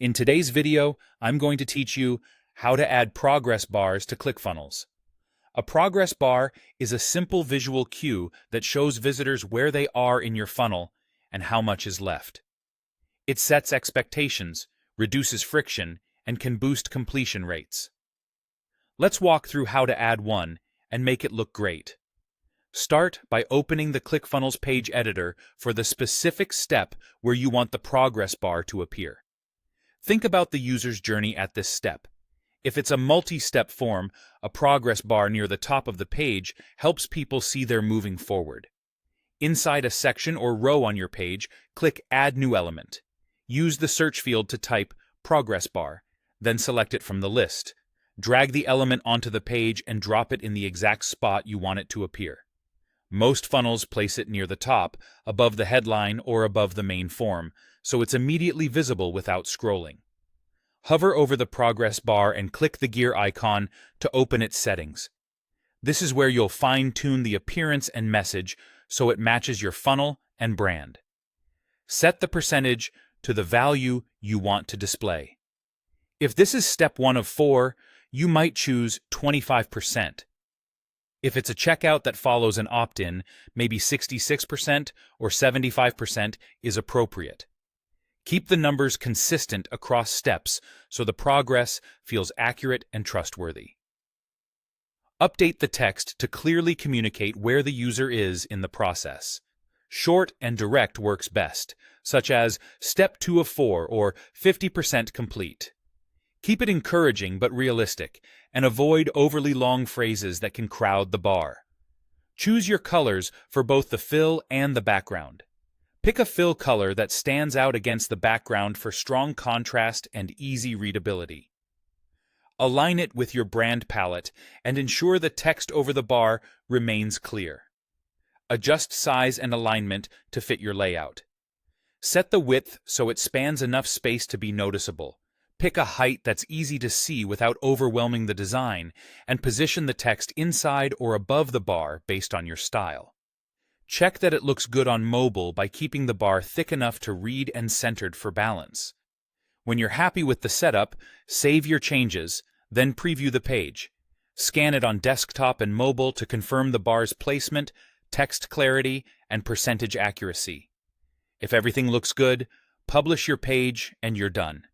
In today's video, I'm going to teach you how to add progress bars to ClickFunnels. A progress bar is a simple visual cue that shows visitors where they are in your funnel and how much is left. It sets expectations, reduces friction, and can boost completion rates. Let's walk through how to add one and make it look great. Start by opening the ClickFunnels page editor for the specific step where you want the progress bar to appear. Think about the user's journey at this step. If it's a multi-step form, a progress bar near the top of the page helps people see they're moving forward. Inside a section or row on your page, click Add New Element. Use the search field to type Progress Bar, then select it from the list. Drag the element onto the page and drop it in the exact spot you want it to appear. Most funnels place it near the top, above the headline or above the main form, so it's immediately visible without scrolling. Hover over the progress bar and click the gear icon to open its settings. This is where you'll fine-tune the appearance and message so it matches your funnel and brand. Set the percentage to the value you want to display. If this is step 1 of 4, you might choose 25%. If it's a checkout that follows an opt-in, maybe 66% or 75% is appropriate. Keep the numbers consistent across steps so the progress feels accurate and trustworthy. Update the text to clearly communicate where the user is in the process. Short and direct works best, such as Step 2 of 4 or 50% complete. Keep it encouraging but realistic, and avoid overly long phrases that can crowd the bar. Choose your colors for both the fill and the background. Pick a fill color that stands out against the background for strong contrast and easy readability. Align it with your brand palette and ensure the text over the bar remains clear. Adjust size and alignment to fit your layout. Set the width so it spans enough space to be noticeable. Pick a height that's easy to see without overwhelming the design, and position the text inside or above the bar based on your style. Check that it looks good on mobile by keeping the bar thick enough to read and centered for balance. When you're happy with the setup, save your changes, then preview the page. Scan it on desktop and mobile to confirm the bar's placement, text clarity, and percentage accuracy. If everything looks good, publish your page and you're done.